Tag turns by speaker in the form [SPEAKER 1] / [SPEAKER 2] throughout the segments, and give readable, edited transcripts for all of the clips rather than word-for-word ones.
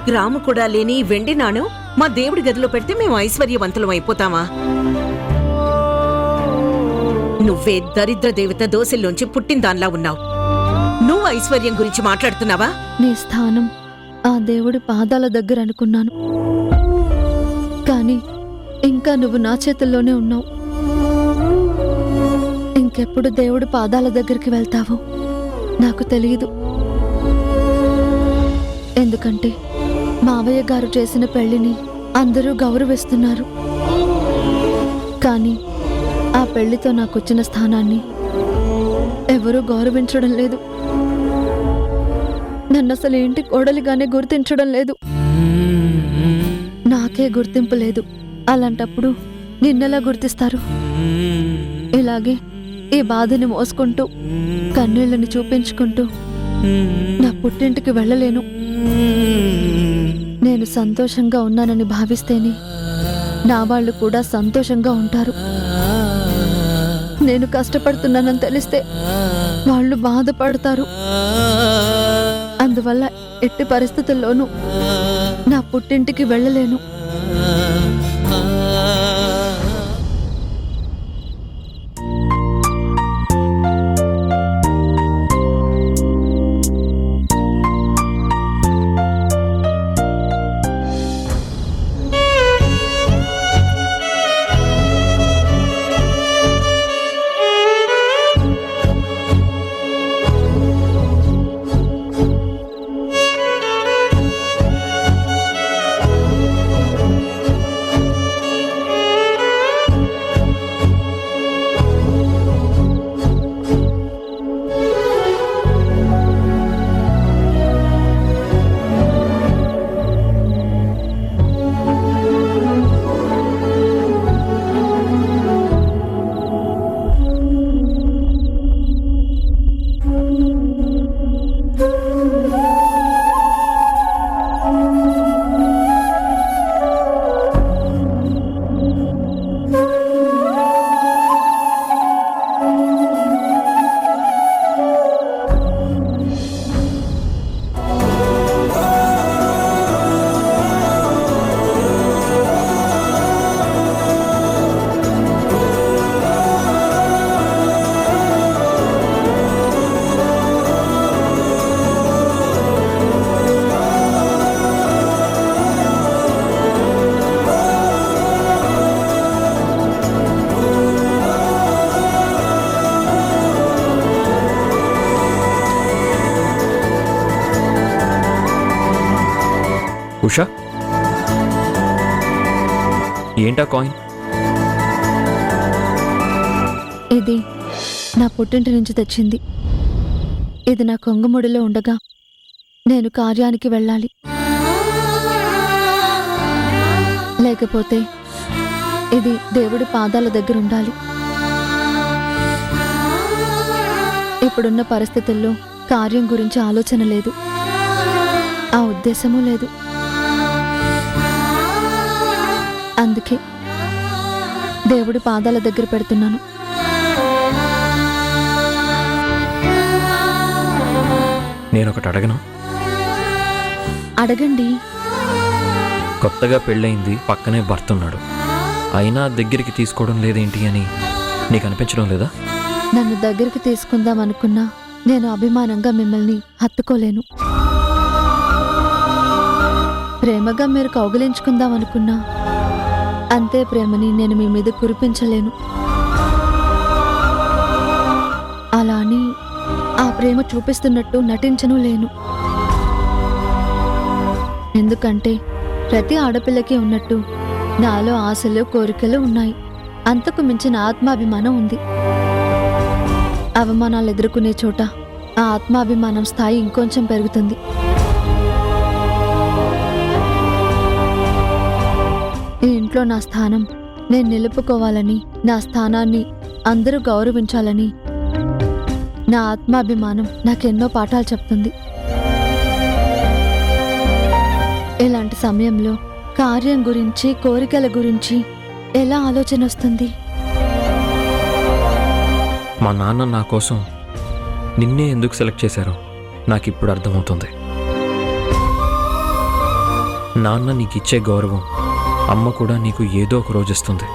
[SPEAKER 1] Gram కూడా లేని వెండి నాణం మా దేవుడి గదిలో పెడితే మేము ఐశ్వర్యవంతులం అయిపోతామా? నువ్వే దరిద్ర దేవత దోశల్లోంచి పుట్టిందాన్లా ఉన్నావు. నువ్వు ఐశ్వర్యం గురించి మాట్లాడుతున్నావా?
[SPEAKER 2] నీ స్థానం ఆ దేవుడి పాదాల దగ్గర అనుకున్నాను, కానీ ఇంకా నువ్వు నా చేతుల్లోనే ఉన్నావు. ఇంకెప్పుడు దేవుడి పాదాల దగ్గరికి వెళ్తావో నాకు తెలియదు. ఎందుకంటే మావయ్య గారు చేసిన పెళ్లిని అందరూ గౌరవిస్తున్నారు, కానీ ఆ పెళ్లితో నాకొచ్చిన స్థానాన్ని ఎవరూ గౌరవించడం లేదు. నన్ను అసలు ఇంటి కోడలిగానే గుర్తించడం లేదు. నాకే గుర్తింపు లేదు. అలాంటప్పుడు నిన్నెలా గుర్తిస్తారు? ఇలాగే ఈ బాధని మోసుకుంటూ కన్నీళ్ళని చూపించుకుంటూ నా పుట్టింటికి వెళ్ళలేను. నేను సంతోషంగా ఉన్నానని భావిస్తేనే నా వాళ్ళు కూడా సంతోషంగా ఉంటారు. నేను కష్టపడుతున్నానని తెలిస్తే వాళ్ళు బాధపడతారు. అందువల్ల ఎట్టి పరిస్థితుల్లోనూ నా పుట్టింటికి వెళ్ళలేను.
[SPEAKER 3] ఉషా, ఏంటా కాయిన్?
[SPEAKER 2] ఇది నా పుట్టింటి నుంచి తెచ్చింది. ఇది నా కొంగుముడిలో ఉండగా నేను కార్యానికి వెళ్ళాలి. లేకపోతే ఇది దేవుడి పాదాల దగ్గర ఉండాలి. ఇప్పుడున్న పరిస్థితుల్లో కార్యం గురించి ఆలోచన లేదు, ఆ ఉద్దేశమూ లేదు. అందుకే దేవుడి పాదాల దగ్గర పెడుతున్నాను.
[SPEAKER 3] నేనొకటి అడగను?
[SPEAKER 2] అడగండి.
[SPEAKER 3] కొత్తగా పెళ్ళయింది, పక్కనే భర్త ఉన్నాడు, అయినా దగ్గరికి తీసుకోవడం లేదేంటి అని నీకు అనిపించడం లేదా?
[SPEAKER 2] నన్ను దగ్గరికి తీసుకుందాం అనుకున్నా నేను అభిమానంగా మిమ్మల్ని హత్తుకోలేను. ప్రేమగా మీరు కౌగిలించుకుందాం అనుకున్నా అంతే ప్రేమని నేను మీ మీద కురిపించలేను. అలా అని ఆ ప్రేమ చూపిస్తున్నట్టు నటించను లేను. ఎందుకంటే ప్రతి ఆడపిల్లకి ఉన్నట్టు నాలో ఆశలు కోరికలు ఉన్నాయి. అంతకు మించిన ఆత్మాభిమానం ఉంది. అవమానాలు ఎదుర్కొనే చోట ఆ ఆత్మాభిమానం స్థాయి ఇంకొంచెం పెరుగుతుంది. ఈ ఇంట్లో నా స్థానం నేను నిలుపుకోవాలని, నా స్థానాన్ని అందరూ గౌరవించాలని నా ఆత్మాభిమానం నాకెన్నో పాఠాలు చెప్తుంది. ఇలాంటి సమయంలో కార్యం గురించి, కోరికల గురించి ఎలా ఆలోచన వస్తుంది?
[SPEAKER 3] మా నాన్న నా కోసం నిన్నే ఎందుకు సెలెక్ట్ చేశారో నాకు ఇప్పుడు అర్థమవుతుంది. నాన్న నీకు ఇచ్చే గౌరవం అమ్మ కూడా నీకు ఏదో ఒక రోజు ఇస్తుంది.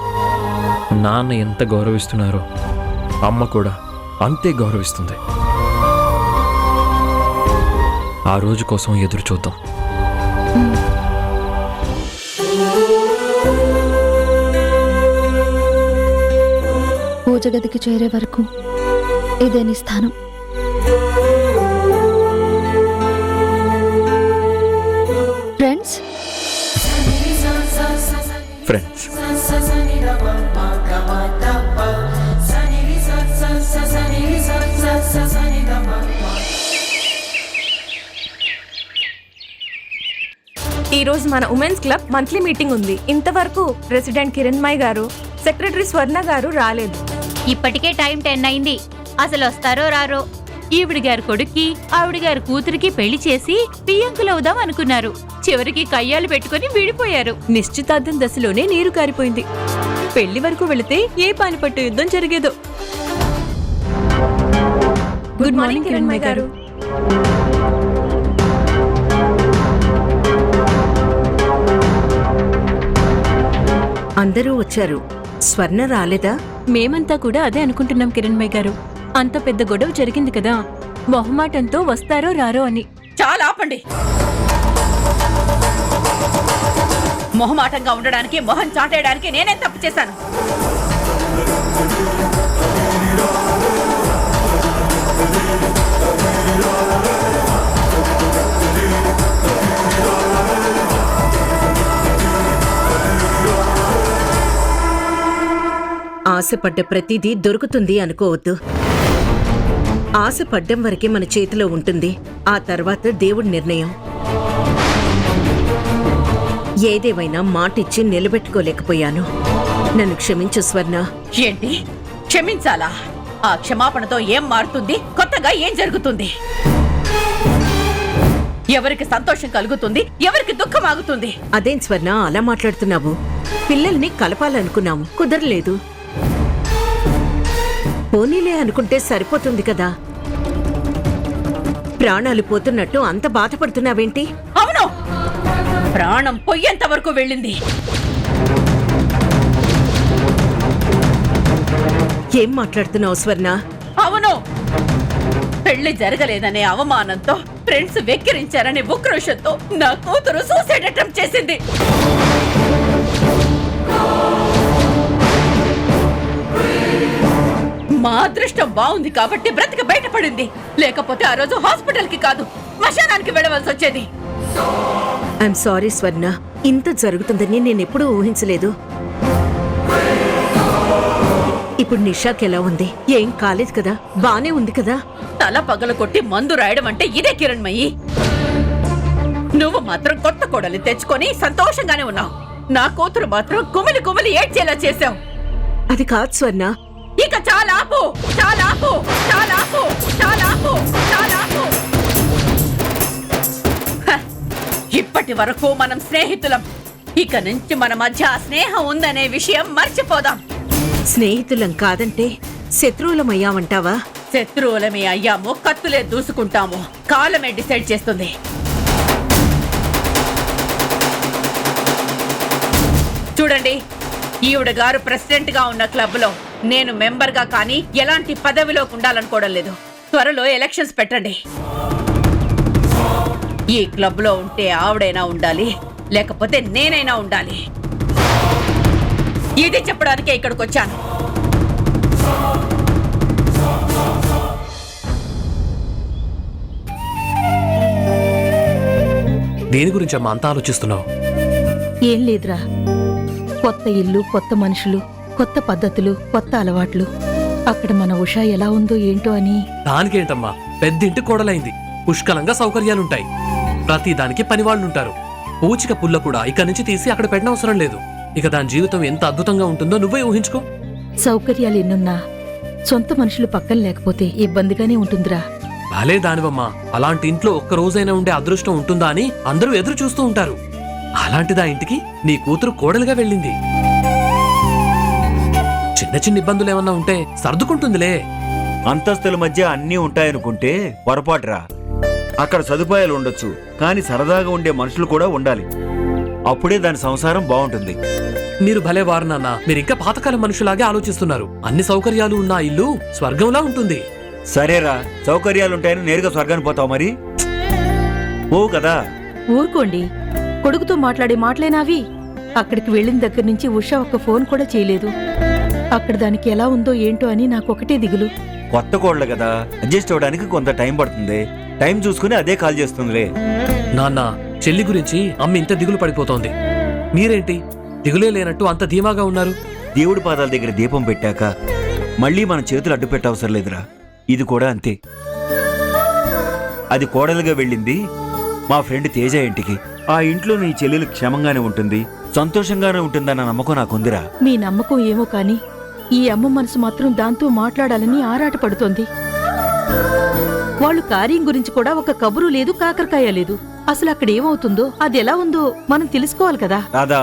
[SPEAKER 3] నాన్న ఎంత గౌరవిస్తున్నారో అమ్మ కూడా అంతే గౌరవిస్తుంది. ఆ రోజు కోసం ఎదురు చూద్దాం.
[SPEAKER 2] పూజ గదికి చేరే వరకు ఇదే నీ స్థానం. ఫ్రెండ్స్
[SPEAKER 3] ఫ్రెండ్స్
[SPEAKER 4] ఈ రోజు మన ఉమెన్స్ క్లబ్ మంత్లీ మీటింగ్ ఉంది. ఇంతవరకు ప్రెసిడెంట్ కిరణ్మయ్ గారు, సెక్రటరీ స్వర్ణ గారు రాలేదు.
[SPEAKER 5] ఇప్పటికే టైం 10 అయింది. అసలు వస్తారో రారో. ఈవిడ గారి కొడుక్కి ఆవిడ గారి కూతురికి పెళ్లి చేసి పియ్యంకులవుదాం అనుకున్నారు. చివరికి కయ్యాలు పెట్టుకుని విడిపోయారు.
[SPEAKER 4] నిశ్చితార్థం దశలోనే నీరు కారిపోయింది. పెళ్లి వరకు వెళితే ఏ పానిపట్టు యుద్ధం జరిగేదో. గుడ్ మార్నింగ్ కిరణ్మయ్ గారు.
[SPEAKER 1] అందరూ వచ్చారు, స్వర్ణ రాలేదా?
[SPEAKER 4] మేమంతా కూడా అదే అనుకుంటున్నాం కిరణ్మయ్ గారు. అంత పెద్ద గొడవ జరిగింది కదా, మొహమాటంతో వస్తారో రారో అని.
[SPEAKER 6] చాలా ఆపండి. మొహమాటంగా ఉండడానికి, మొహం చాటేయడానికి నేనే తప్పు చేశాను.
[SPEAKER 1] ఆశపడ్డ ప్రతిదీ దొరుకుతుంది అనుకోవద్దు. ఆశపడ్డం వరకే మన చేతిలో ఉంటుంది. ఆ తర్వాత దేవుడి నిర్ణయం. ఏదేవైనా మాటిచ్చి నిలబెట్టుకోలేకపోయాను. నన్ను క్షమించు స్వర్ణ.
[SPEAKER 6] ఏంటి క్షమించాలా? ఆ క్షమాపణతో ఏం మారుతుంది? కొత్తగా ఏం జరుగుతుంది? ఎవరికి సంతోషం కలుగుతుంది, ఎవరికి దుఃఖం ఆగుతుంది?
[SPEAKER 1] అదేం స్వర్ణ అలా మాట్లాడుతున్నావు? పిల్లల్ని కలపాలనుకున్నాము, కుదరలేదు. పోనీలే అనుకుంటే సరిపోతుంది కదా. ప్రాణాలు పోతున్నట్టు అంత బాధపడుతున్నావేంటి?
[SPEAKER 6] అవును, ప్రాణం పొయ్యేంత వరకు వెళ్ళింది.
[SPEAKER 1] ఏం మాట్లాడుతున్నావు స్వర్ణ?
[SPEAKER 6] అవును, పెళ్లి జరగలేదనే అవమానంతో, ఫ్రెండ్స్ వెక్కిరించారనే ఉక్రోషంతో నా కూతురు సూసైడ్ అటెంప్ట్ చేసింది. మా అదృష్టం బాగుంది కాబట్టి బ్రతిక బయటపడింది. లేకపోతే ఆ రోజు హాస్పిటల్ కి కాదు, శ్మశానానికి వెళ్ళవలసి వచ్చేది.
[SPEAKER 1] ఐఎమ్ సారీ స్వర్ణ, ఇంత జరుగుతుందని నేనెప్పుడూ ఊహించలేదు. ఇప్పుడు నిషాకి ఎలా ఉంది? ఏం కాలేదు కదా? బానే ఉంది కదా?
[SPEAKER 6] తల పగల కొట్టి మందు రాయడం అంటే ఇదే కిరణ్మయి. నువ్వు మాత్రం కొత్త కోడలి తెచ్చుకొని సంతోషంగానే ఉన్నావు. నా కూతురు మాత్రం కుమిలి కుమిలి ఏడ్చేలా చేశావు.
[SPEAKER 1] అది కాదు స్వర్ణ.
[SPEAKER 6] ఇక చాలా ఆపు, చాలా ఆపు, చాలా ఆపు, చాలా ఆపు, చాలా ఆపు. ఇప్పటి వరకు మనం స్నేహితులం. ఇక నుంచి మన మధ్య స్నేహం ఉందనే విషయం మర్చిపోదాం.
[SPEAKER 1] స్నేహితులం కాదంటే శత్రువులమయ్యామంటావా?
[SPEAKER 6] శత్రువులమే అయ్యామో కత్తులే దూసుకుంటామో కాలమే డిసైడ్ చేస్తుంది. చూడండి, ఈవిడ గారు ప్రెసిడెంట్ గా ఉన్న క్లబ్ లో నేను మెంబర్ గా కానీ ఎలాంటి పదవిలోకి ఉండాలనుకోవడం లేదు. త్వరలో ఎలక్షన్స్ పెట్టండి. ఈ క్లబ్ లో ఉంటే ఆవిడైనా ఉండాలి, లేకపోతే నేనైనా ఉండాలి. ఇది చెప్పడానికే ఇక్కడికి వచ్చాను.
[SPEAKER 7] దేని గురించి అమ్మా అంతా ఆలోచిస్తున్నావు?
[SPEAKER 8] ఏం లేదురా, కొత్త ఇల్లు, కొత్త మనుషులు, కొత్త పద్ధతులు, కొత్త అలవాట్లు. అక్కడ మన ఉషా ఎలా ఉందో ఏంటో అని.
[SPEAKER 7] దానికేంటమ్మా, పెద్దింటి కోడలైంది, పుష్కలంగా సౌకర్యాలుంటాయి. ప్రతి దానికి పనివాళ్లుంటారు. పూచిక పుల్ల కూడా ఇక్కడి నుంచి తీసి అక్కడ పెట్టనవసరం లేదు. ఇక దాని జీవితం ఎంత అద్భుతంగా ఉంటుందో నువ్వే ఊహించుకో.
[SPEAKER 8] సౌకర్యాలు ఎన్నున్నా సొంత మనుషులు పక్కన లేకపోతే ఇబ్బందిగానే ఉంటుందిరా.
[SPEAKER 7] భలే దానివమ్మా, అలాంటి ఇంట్లో ఒక్క రోజైనా ఉండే అదృష్టం ఉంటుందా అని అందరూ ఎదురు చూస్తూ ఉంటారు. అలాంటిదా ఇంటికి నీ కూతురు కోడలుగా వెళ్ళింది. చిన్న చిన్న ఇబ్బందులు ఏమన్నా ఉంటే సర్దుకుంటుందిలే.
[SPEAKER 9] అంతస్తుల మధ్య అన్నీ ఉంటాయనుకుంటే పొరపాటురా. అక్కడ సదుపాయాలు ఉండొచ్చు, కానీ సరదాగా ఉండే మనుషులు కూడా ఉండాలి. అప్పుడే దాని సంసారం బాగుంటుంది.
[SPEAKER 7] మీరు భలే వారు నాన్న. మీరు ఇంకా పాతకాలం మనుషులాగే ఆలోచిస్తున్నారు. అన్ని సౌకర్యాలు ఉన్న ఆ ఇల్లు స్వర్గంలా ఉంటుంది.
[SPEAKER 9] సరేరా, సౌకర్యాలుంటాయని నేరుగా స్వర్గానికి పోతావు మరి? ఓ కదా.
[SPEAKER 8] ఊరుకోండి, కొడుకుతో మాట్లాడే మాటలేనావి? అక్కడికి వెళ్ళిన దగ్గర నుంచి ఉషా ఒక్క ఫోన్ కూడా చేయలేదు. అక్కడ దానికి ఎలా ఉందో ఏంటో అని నాకొకటే దిగులు.
[SPEAKER 9] కొత్త కోడలు కదా, అడ్జస్ట్ అవ్వడానికి కొంత టైం పడుతుంది. టైం చూసుకుని అదే కాల్ చేస్తుందిలే.
[SPEAKER 7] నాన్న, చెల్లి గురించి అమ్మ ఇంత దిగులు పడిపోతోంది. మీరేంటి దిగులే లేనట్టు అంత ధీమాగా ఉన్నారు?
[SPEAKER 9] దేవుడి పాదాల దగ్గర దీపం పెట్టాక మళ్ళీ మన చేతులు అడ్డు పెట్టవసరం లేదురా. ఇది కూడా అంతే. అది కోడలుగా వెళ్ళింది మా ఫ్రెండ్ తేజ ఇంటికి. ఆ ఇంట్లో నీ చెల్లెలు క్షేమంగానే ఉంటుంది, సంతోషంగానే ఉంటుందన్న నమ్మకం నాకుందిరా.
[SPEAKER 8] మీ నమ్మకం ఏమో కాని ఈ అమ్మ మనసు మాత్రం దాంతో మాట్లాడాలని ఆరాటపడుతోంది. వాళ్ళు కార్యం గురించి కూడా ఒక కబురు లేదు, కాకరకాయ లేదు. అసలు అక్కడ ఏమవుతుందో, అది ఎలా ఉందో మనం తెలుసుకోవాలి కదా.
[SPEAKER 9] రాదా,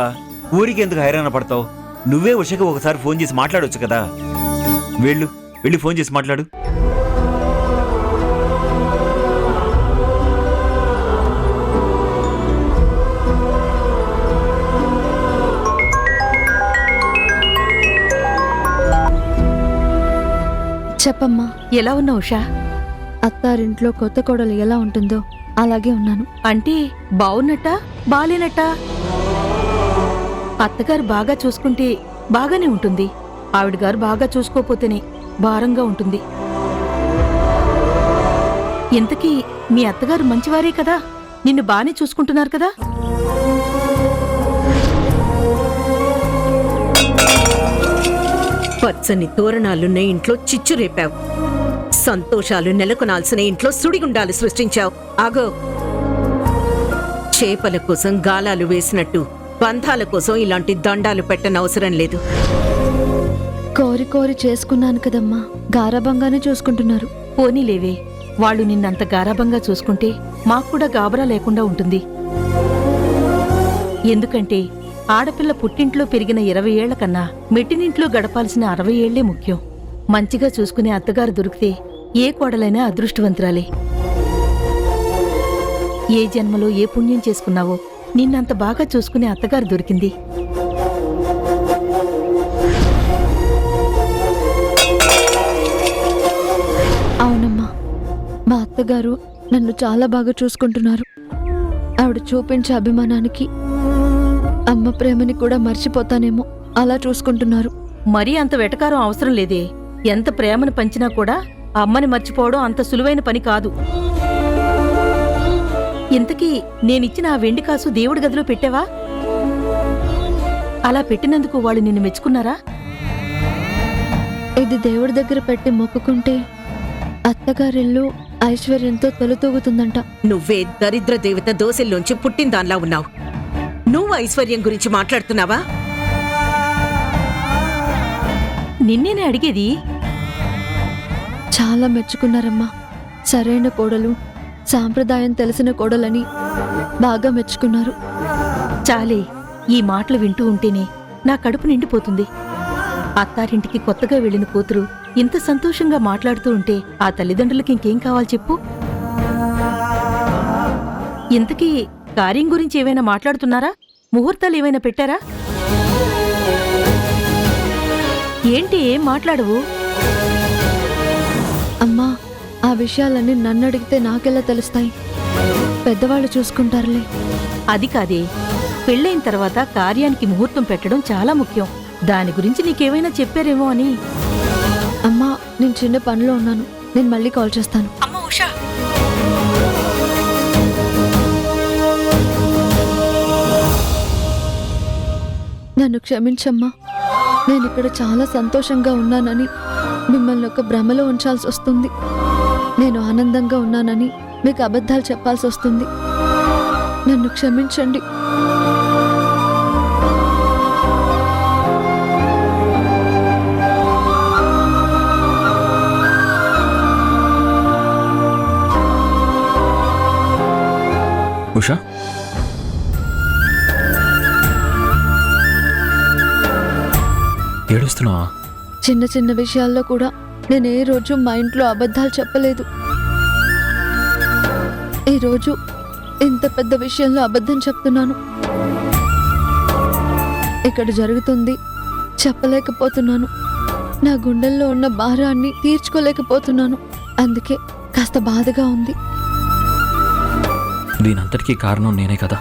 [SPEAKER 9] ఊరికి ఎందుకు హైరాణ పడతావు? నువ్వే ఉషకి ఒకసారి ఫోన్ చేసి మాట్లాడొచ్చు కదా. వెళ్ళి ఫోన్ చేసి మాట్లాడు.
[SPEAKER 2] చెప్పమ్మా.
[SPEAKER 8] ఎలా ఉన్నావు ఉషా?
[SPEAKER 2] అత్తారింట్లో కొత్త కోడలు ఎలా ఉంటుందో అలాగే ఉన్నాను.
[SPEAKER 8] అంటే బావున్నట్టా బాలేనట్టా? అత్తగారు బాగా చూసుకుంటే బాగానే ఉంటుంది, ఆవిడగారు బాగా చూసుకోపోతేనే భారంగా ఉంటుంది. ఇంతకీ మీ అత్తగారు మంచివారే కదా, నిన్ను బానే చూసుకుంటున్నారు కదా?
[SPEAKER 1] పచ్చని తోరణాలున్న ఇంట్లో చిచ్చు రేపావు, సంతోషాలు నెలకొనాల్సిన ఇంట్లో సుడిగుండాలు సృష్టించావు. ఆగో, చేపల కోసం గాలాలు వేసినట్టు బంధాల కోసం ఇలాంటి దండాలు పెట్టనవసరం లేదు.
[SPEAKER 2] కోరి కోరి చేసుకున్నాను కదమ్మా, గారాబంగానే చూసుకుంటున్నారు.
[SPEAKER 8] పోనీలేవే, వాళ్ళు నిన్నంత గారాబంగా చూసుకుంటే మాక్కూడా గాబరా లేకుండా ఉంటుంది. ఎందుకంటే ఆడపిల్ల పుట్టింట్లో పెరిగిన 20 ఏళ్ల కన్నా మెట్టినింట్లో గడపాల్సిన 60 ఏళ్లే ముఖ్యం. మంచిగా చూసుకునే అత్తగారు దొరికితే ఏ కోడలైనా అదృష్టవంతురాలే. ఏ జన్మలో ఏ పుణ్యం చేసుకున్నావో నిన్నంత బాగా చూసుకునే అత్తగారు దొరికింది.
[SPEAKER 2] అవునమ్మా, మా అత్తగారు నన్ను చాలా బాగా చూసుకుంటున్నారు. ఆవిడ చూపించే అభిమానానికి అమ్మ ప్రేమని కూడా మర్చిపోతానేమో, అలా చూసుకుంటున్నారు.
[SPEAKER 8] మరీ అంత వెటకారం అవసరం లేదే. ఎంత ప్రేమను పంచినా కూడా అమ్మని మర్చిపోవడం అంత సులువైన పని కాదు. ఇంతకీ నేనిచ్చిన ఆ వెండి కాసు దేవుడి గదిలో పెట్టావా? అలా పెట్టినందుకు వాళ్ళు నిన్ను మెచ్చుకున్నారా?
[SPEAKER 2] ఇది దేవుడి దగ్గర పెట్టి మొక్కుకుంటే అత్తగారిల్లు ఐశ్వర్యంతో తొలతూగుతుందంట.
[SPEAKER 1] నువ్వే దరిద్ర దేవత దోశల్లోంచి పుట్టిందాన్లా ఉన్నావు. నువ్వు ఐశ్వర్యం గురించి మాట్లాడుతున్నావా?
[SPEAKER 8] నిన్నేనే అడిగేది.
[SPEAKER 2] చాలా మెచ్చుకున్నారమ్మా. సరైన కోడలు, సాంప్రదాయం తెలిసిన కోడలని బాగా మెచ్చుకున్నారు.
[SPEAKER 8] చాలే, ఈ మాటలు వింటూ ఉంటేనే నా కడుపు నిండిపోతుంది. అత్తారింటికి కొత్తగా వెళ్ళిన కూతురు ఇంత సంతోషంగా మాట్లాడుతూ ఉంటే ఆ తల్లిదండ్రులకి ఇంకేం కావాలి చెప్పు? ఇంతకీ కార్యం గురించి ఏమైనా మాట్లాడుతున్నారా? ముహూర్తాలు ఏమైనా పెట్టారా? ఏంటి ఏం మాట్లాడవు?
[SPEAKER 2] అమ్మా, ఆ విషయాలన్నీ నన్ను అడిగితే నాకెలా తెలుస్తాయి? పెద్దవాళ్ళు చూసుకుంటారులే.
[SPEAKER 8] అది కాదే, పెళ్ళైన తర్వాత కార్యానికి ముహూర్తం పెట్టడం చాలా ముఖ్యం. దాని గురించి నీకేమైనా చెప్పారేమో అని.
[SPEAKER 2] అమ్మా, నేను చిన్న పనిలో ఉన్నాను, నేను మళ్ళీ కాల్ చేస్తాను.
[SPEAKER 8] అమ్మ ఉషా,
[SPEAKER 2] నన్ను క్షమించమ్మా. నేను ఇక్కడ చాలా సంతోషంగా ఉన్నానని మిమ్మల్ని ఒక భ్రమలో ఉంచాల్సి వస్తుంది. నేను ఆనందంగా ఉన్నానని మీకు అబద్ధాలు చెప్పాల్సి వస్తుంది. నన్ను క్షమించండి.
[SPEAKER 3] ఉషా, ఏడుస్తున్నావా?
[SPEAKER 2] చిన్న చిన్న విషయాల్లో కూడా నేను ఏ రోజు మా ఇంట్లో అబద్ధాలు చెప్పలేదు. ఈరోజు ఇంత పెద్ద విషయంలో అబద్ధం చెప్తున్నాను. ఇక్కడ జరుగుతుంది చెప్పలేకపోతున్నాను. నా గుండెల్లో ఉన్న భారాన్ని తీర్చుకోలేకపోతున్నాను. అందుకే కాస్త బాధగా ఉంది.
[SPEAKER 3] దీనంతటికీ కారణం నేనే కదా.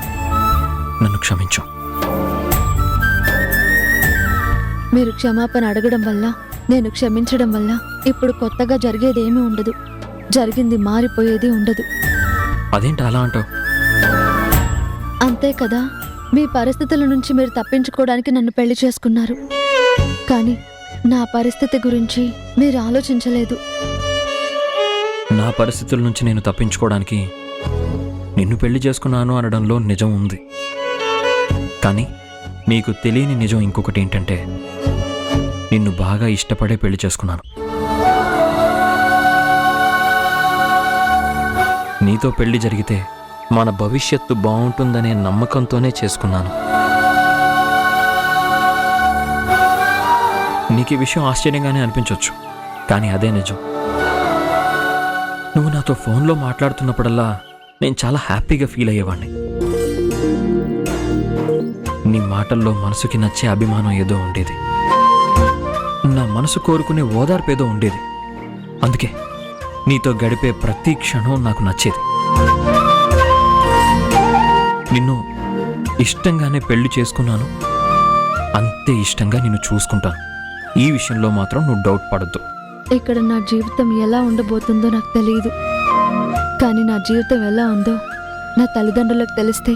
[SPEAKER 3] నన్ను క్షమించు.
[SPEAKER 2] మీరు క్షమాపణ అడగడం వల్ల, నేను క్షమించడం వల్ల ఇప్పుడు కొత్తగా జరిగేదేమీ ఉండదు. జరిగింది మారిపోయేది ఉండదు.
[SPEAKER 3] అదేంటి అలా అంటావు?
[SPEAKER 2] అంతే కదా. మీ పరిస్థితుల నుంచి మీరు తప్పించుకోవడానికి నన్ను పెళ్లి చేసుకున్నారు. కానీ నా పరిస్థితి గురించి మీరు ఆలోచించలేదు.
[SPEAKER 3] నా పరిస్థితుల నుంచి నేను తప్పించుకోవడానికి నిన్ను పెళ్లి చేసుకున్నాను అనడంలో నిజం ఉంది. కానీ నీకు తెలియని నిజం ఇంకొకటి ఏంటంటే, నిన్ను బాగా ఇష్టపడే పెళ్లి చేసుకున్నాను. నీతో పెళ్లి జరిగితే మన భవిష్యత్తు బాగుంటుందనే నమ్మకంతోనే చేసుకున్నాను. నీకు ఈ విషయం ఆశ్చర్యంగానే అనిపించవచ్చు, కానీ అదే నిజం. నువ్వు నాతో ఫోన్లో మాట్లాడుతున్నప్పుడల్లా నేను చాలా హ్యాపీగా ఫీల్ అయ్యేవాడిని. నీ మాటల్లో మనసుకి నచ్చే అభిమానం ఏదో ఉండేది. నా మనసు కోరుకునే ఓదార్పు ఏదో ఉండేది. అందుకే నీతో గడిపే ప్రతి క్షణం నాకు నచ్చేది. నిన్ను ఇష్టంగానే పెళ్లి చేసుకున్నాను. అంతే ఇష్టంగా నిన్ను చూసుకుంటాను. ఈ విషయంలో మాత్రం నువ్వు డౌట్ పడద్దు.
[SPEAKER 2] ఇక్కడ నా జీవితం ఎలా ఉండబోతుందో నాకు తెలియదు. కానీ నా జీవితం ఎలా ఉందో నా తల్లిదండ్రులకు తెలిస్తే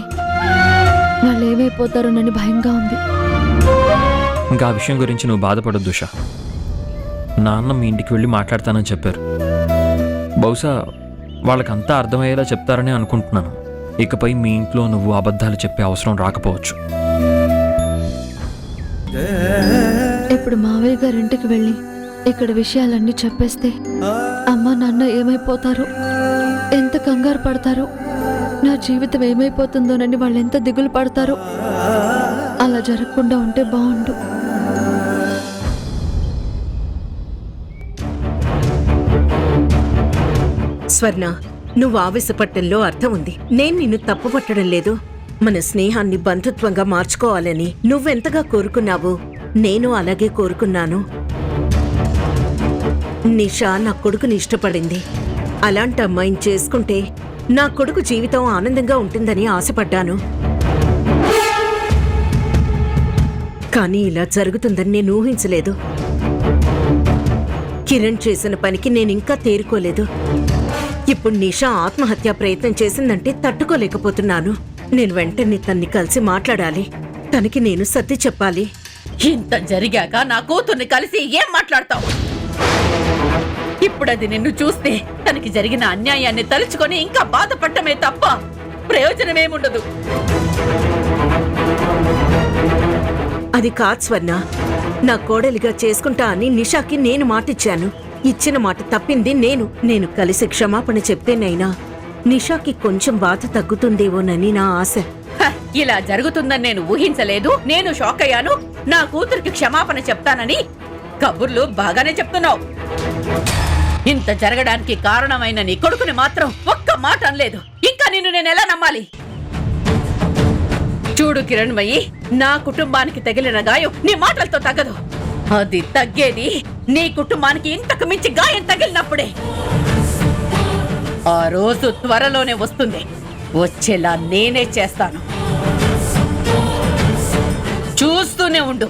[SPEAKER 2] వాళ్ళు ఏమైపోతారోనని భయంగా ఉంది.
[SPEAKER 3] ఇంకా ఆ విషయం గురించి నువ్వు బాధపడొద్దు ఉషా. నాన్న మీ ఇంటికి వెళ్ళి మాట్లాడతానని చెప్పారు. బహుశా వాళ్ళకంతా అర్థమయ్యేలా చెప్తారని అనుకుంటున్నాను. ఇకపై మీ ఇంట్లో నువ్వు అబద్ధాలు చెప్పే అవసరం రాకపోవచ్చు.
[SPEAKER 2] ఇప్పుడు మావయ్య గారింటికి వెళ్ళి ఇక్కడ విషయాలన్నీ చెప్పేస్తే అమ్మ నాన్న ఏమైపోతారో, ఎంత కంగారు పడతారో, నా జీవితం ఏమైపోతుందోనని వాళ్ళు ఎంత దిగులు పడతారో. అలా జరగకుండా ఉంటే బాగుండు.
[SPEAKER 1] స్వర్ణ, నువ్వు ఆవేశపట్టంలో అర్థం ఉంది. నేను నిన్ను తప్పు పట్టడం లేదు. మన స్నేహాన్ని బంధుత్వంగా మార్చుకోవాలని నువ్వెంతగా కోరుకున్నావో నేను అలాగే కోరుకున్నాను. నిషా నా కొడుకుని ఇష్టపడింది. అలాంటి అమ్మాయిని చేసుకుంటే నా కొడుకు జీవితం ఆనందంగా ఉంటుందని ఆశపడ్డాను. కానీ ఇలా జరుగుతుందని నేను ఊహించలేదు. కిరణ్ చేసిన పనికి నేనింకా తేరుకోలేదు. ఇప్పుడు నిషా ఆత్మహత్యా ప్రయత్నం చేసిందంటే తట్టుకోలేకపోతున్నాను. నేను వెంటనే తన్ని కలిసి మాట్లాడాలి. తనకి నేను సర్ది చెప్పాలి.
[SPEAKER 6] ఇంత జరిగాక నా కూతుర్ని కలిసి ఏం మాట్లాడతావు? ఇప్పుడది నిన్ను చూస్తే తనకి జరిగిన అన్యాయాన్ని తలుచుకొని ఇంకా బాధపడటమే తప్ప ప్రయోజనమేముండదు.
[SPEAKER 1] అది కాదు స్వర్ణ. నా కోడలిగా చేసుకుంటా అని నిషాకి నేను మాటిచ్చాను. ఇచ్చిన మాట తప్పింది నేను కలిసి క్షమాపణ చెప్తేనైనా నిషాకి కొంచెం బాధ తగ్గుతుందేమోనని నా ఆశ.
[SPEAKER 6] ఇలా జరుగుతుందని నేను ఊహించలేదు. నేను షాక్ అయ్యాను. నా కూతురికి క్షమాపణ చెప్తానని కబుర్లు బాగానే చెప్తున్నావు. ఇంత జరగడానికి కారణమైన నీ కొడుకుని మాత్రం ఒక్క మాట అనలేదు. ఇంకా నిన్ను నేను ఎలా నమ్మాలి? చూడు కిరణ్మయి, నా కుటుంబానికి తగిలిన గాయం నీ మాటలతో తగ్గదు. అది తగ్గేది నీ కుటుంబానికి ఇంతకు మించి గాయం తగిలినప్పుడే. ఆ రోజు త్వరలోనే వస్తుంది. వచ్చేలా నేనే చేస్తాను. చూస్తూనే ఉండు.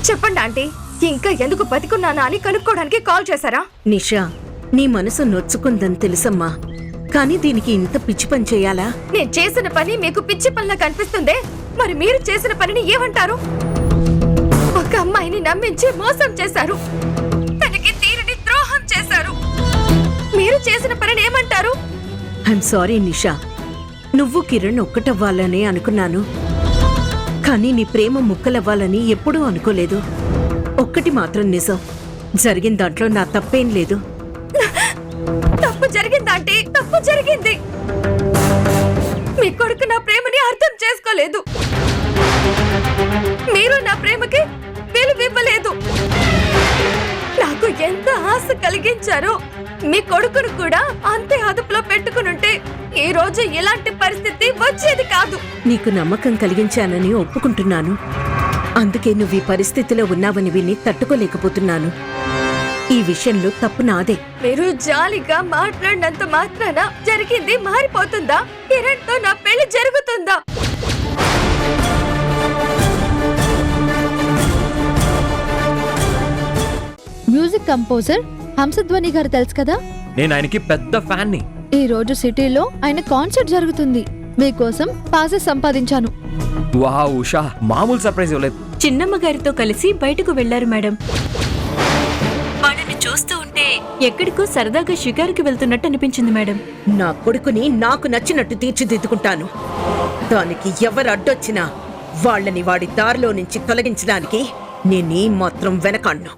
[SPEAKER 4] చెప్పండి ఆంటీ, ఇంకా ఎందుకు బతికున్నానా అని కనుక్కోవడానికి కాల్ చేశారా?
[SPEAKER 1] నిషా, నీ మనసు నొచ్చుకుందని తెలుసమ్మా. కానీ దీనికి ఇంత పిచ్చి పని చేయాలా?
[SPEAKER 4] నేను చేసిన పని మీకు పిచ్చి పనిలా కనిపిస్తుందే, మరి మీరు చేసిన పనిని ఏమంటారు? ఒక అమ్మాయిని నమ్మించి మోసం చేశారు. తనకి తీరని ద్రోహం చేశారు. మీరు చేసిన పనిని ఏమంటారు?
[SPEAKER 1] ఐఎమ్ సారీ నిషా, నువ్వు కిరణ్ ఒక్కటవ్వాలని అనుకున్నాను, కానీ నీ ప్రేమ ముక్కలవ్వాలని ఎప్పుడూ అనుకోలేదు. ఒక్కటి మాత్రం నిజం, జరిగిన దాంట్లో నా తప్పేం లేదు.
[SPEAKER 4] తప్పు జరిగిందంటే తప్పు జరిగింది. మీ కొడుకు నా ప్రేమని అర్థం చేసుకోలేదు. మీరు నా ప్రేమకి విలువివ్వలేదు. నాకు ఎంత ఆశ కలిగించారో మీ కొడుకును కూడా అంతే అదుపులో పెట్టుకునుంటే ఈ రోజు ఇలాంటి పరిస్థితి వచ్చేది కాదు.
[SPEAKER 1] నీకు నమ్మకం కలిగించానని ఒప్పుకుంటున్నాను. అందుకే నువ్వు ఈ పరిస్థితిలో ఉన్నావని విని తట్టుకోలేకపోతున్నాను. ఈ విషయంలో తప్పు నాదే.
[SPEAKER 4] మీరు జాలిగా మాట్లాడినంత మాత్రాన జరిగింది మారిపోతుందా? కిరణ్ తో నా పెళ్లి జరుగుతుందా?
[SPEAKER 2] మ్యూజిక్ కంపోజర్ హంసధ్వని గారు తెలుసు కదా?
[SPEAKER 3] నేను ఆయనకి పెద్ద ఫ్యాన్ని.
[SPEAKER 2] ఈ రోజు సిటీలో ఆయన కాన్సర్ట్ జరుగుతుంది. మీకోసం పాసెస్ సంపాదించాను.
[SPEAKER 3] వావ్ ఉషా, మామూలు సర్ప్రైజ్ ఇవ్వలేదు.
[SPEAKER 4] చిన్నమ్మ గారితో కలిసి బయటకు వెళ్లారు మేడం. వాళ్ళని చూస్తూ ఉంటే ఎక్కడికో సరదాగా షికారుకి వెళ్తున్నట్టు అనిపించింది మేడం.
[SPEAKER 1] నా కొడుకుని నాకు నచ్చినట్టు తీర్చిదిద్దుకుంటాను. దానికి ఎవరు అడ్డొచ్చినా వాళ్ళని వాడి దారిలో నుంచి తొలగించడానికి నేనే మాత్రం వెనకాడ్ను.